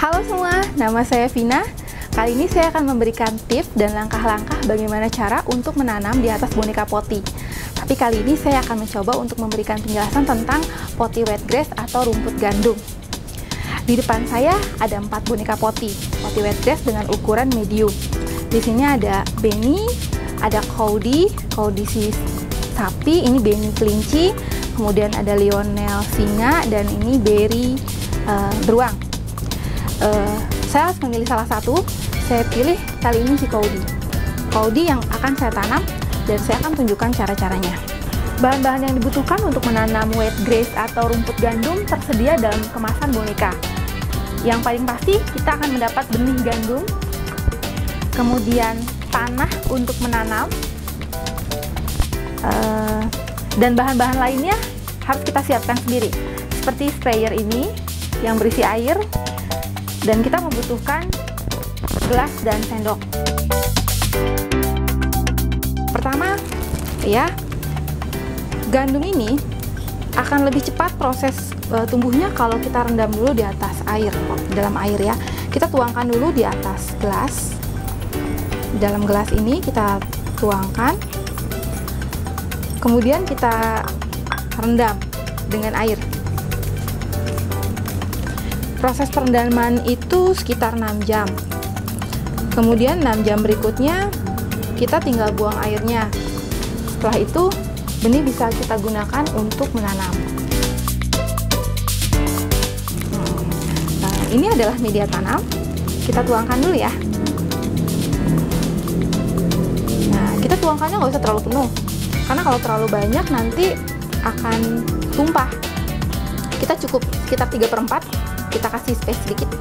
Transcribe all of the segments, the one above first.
Halo semua, nama saya Vina. Kali ini saya akan memberikan tips dan langkah-langkah bagaimana cara untuk menanam di atas boneka poti. Tapi kali ini saya akan mencoba untuk memberikan penjelasan tentang poti wheatgrass atau rumput gandum. Di depan saya ada 4 boneka poti wheatgrass dengan ukuran medium. Di sini ada Benny, ada Cody si sapi, ini Benny kelinci, kemudian ada Lionel singa, dan ini Berry beruang. Saya harus memilih salah satu. Saya pilih kali ini si Cody yang akan saya tanam, dan saya akan tunjukkan cara-caranya. Bahan-bahan yang dibutuhkan untuk menanam wheatgrass atau rumput gandum tersedia dalam kemasan boneka. Yang paling pasti kita akan mendapat benih gandum, kemudian tanah untuk menanam, dan bahan-bahan lainnya harus kita siapkan sendiri, seperti sprayer ini yang berisi air, dan kita membutuhkan gelas dan sendok. Pertama, ya, gandum ini akan lebih cepat proses tumbuhnya kalau kita rendam dulu di atas air, dalam air ya. Kita tuangkan dulu di atas gelas. Dalam gelas ini kita tuangkan, kemudian kita rendam dengan air. Proses perendaman itu sekitar 6 jam. Kemudian 6 jam berikutnya kita tinggal buang airnya. Setelah itu benih bisa kita gunakan untuk menanam. Nah, ini adalah media tanam. Kita tuangkan dulu ya. Nah, kita tuangkannya nggak usah terlalu penuh, karena kalau terlalu banyak nanti akan tumpah. Kita cukup sekitar 3/4. Kita kasih space sedikit.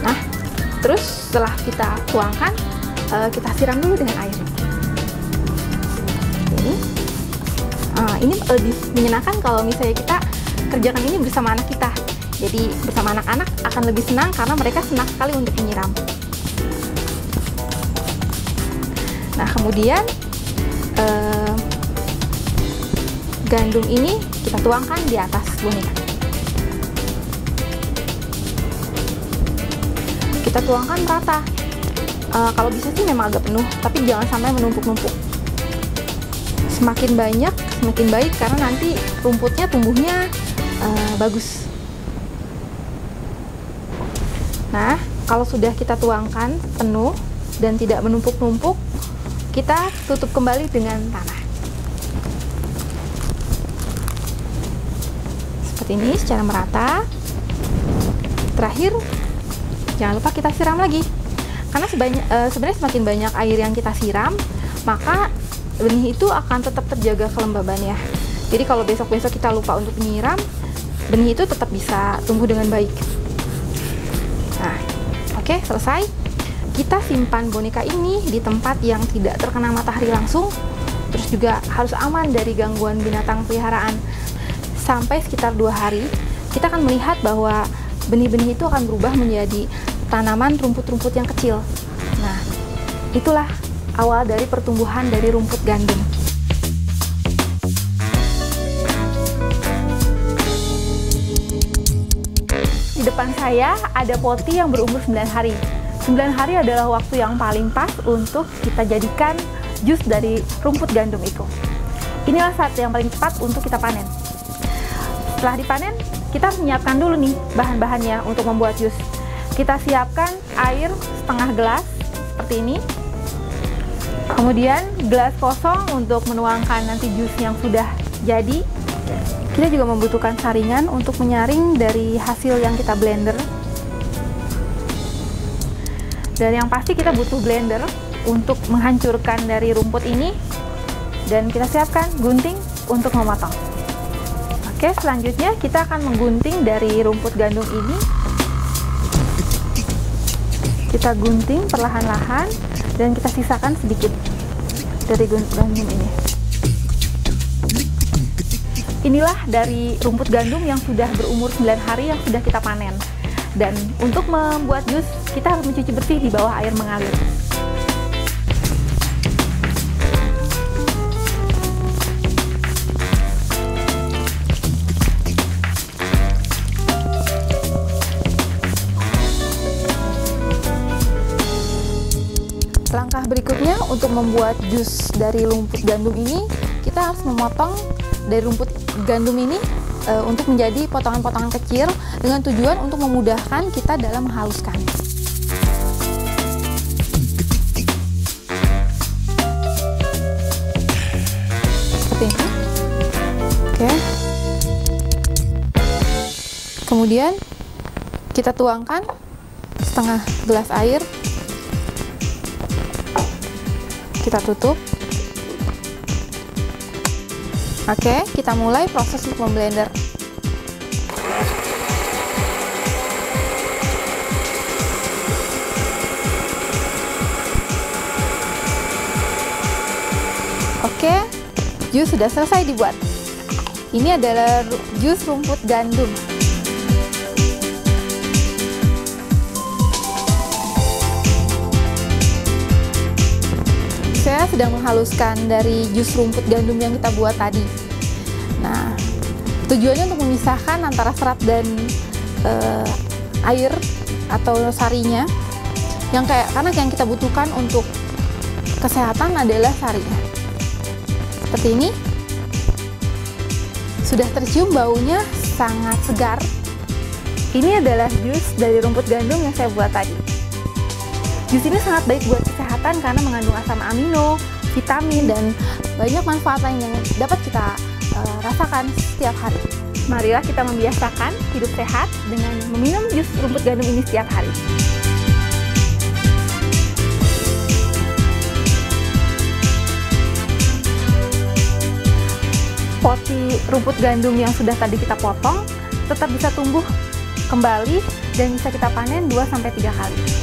Nah, terus setelah kita tuangkan, kita siram dulu dengan air. Ini lebih menyenangkan kalau misalnya kita kerjakan ini bersama anak kita. Jadi bersama anak-anak akan lebih senang karena mereka senang sekali untuk menyiram. Nah, kemudian gandum ini kita tuangkan di atas boneka. Kita tuangkan merata. Kalau bisa sih memang agak penuh, tapi jangan sampai menumpuk-numpuk. Semakin banyak, semakin baik, karena nanti rumputnya tumbuhnya bagus. Nah, kalau sudah kita tuangkan penuh dan tidak menumpuk-numpuk, kita tutup kembali dengan tanah. Seperti ini, secara merata. Terakhir, jangan lupa kita siram lagi, karena sebenarnya semakin banyak air yang kita siram, maka benih itu akan tetap terjaga kelembabannya. Jadi kalau besok-besok kita lupa untuk menyiram, benih itu tetap bisa tumbuh dengan baik. Nah, oke, selesai. Kita simpan boneka ini di tempat yang tidak terkena matahari langsung, terus juga harus aman dari gangguan binatang peliharaan. Sampai sekitar 2 hari, kita akan melihat bahwa benih-benih itu akan berubah menjadi tanaman rumput-rumput yang kecil. Nah, itulah awal dari pertumbuhan dari rumput gandum. Di depan saya ada poti yang berumur 9 hari. 9 hari adalah waktu yang paling pas untuk kita jadikan jus dari rumput gandum itu. Inilah saat yang paling tepat untuk kita panen. Setelah dipanen, kita menyiapkan dulu nih bahan-bahannya untuk membuat jus. Kita siapkan air setengah gelas seperti ini. Kemudian gelas kosong untuk menuangkan nanti jus yang sudah jadi. Kita juga membutuhkan saringan untuk menyaring dari hasil yang kita blender. Dan yang pasti kita butuh blender untuk menghancurkan dari rumput ini. Dan kita siapkan gunting untuk memotong. Oke, selanjutnya kita akan menggunting dari rumput gandum ini. Kita gunting perlahan-lahan dan kita sisakan sedikit dari gandum ini. Inilah dari rumput gandum yang sudah berumur 9 hari yang sudah kita panen. Dan untuk membuat jus, kita harus mencuci bersih di bawah air mengalir. berikutnya, untuk membuat jus dari rumput gandum ini, kita harus memotong dari rumput gandum ini untuk menjadi potongan-potongan kecil dengan tujuan untuk memudahkan kita dalam menghaluskan. Seperti ini. Oke. Kemudian kita tuangkan setengah gelas air. Kita tutup. Oke, kita mulai proses untuk memblender. Oke, jus sudah selesai dibuat. Ini adalah jus rumput gandum. Saya sedang menghaluskan dari jus rumput gandum yang kita buat tadi. Nah, tujuannya untuk memisahkan antara serat dan air atau sarinya. Karena yang kita butuhkan untuk kesehatan adalah sarinya. Seperti ini. Sudah tercium baunya sangat segar. Ini adalah jus dari rumput gandum yang saya buat tadi. Jus ini sangat baik buat kesehatan karena mengandung asam amino, vitamin, dan banyak manfaat lain yang dapat kita rasakan setiap hari. Marilah kita membiasakan hidup sehat dengan meminum jus rumput gandum ini setiap hari. Poti rumput gandum yang sudah tadi kita potong tetap bisa tumbuh kembali dan bisa kita panen 2-3 kali.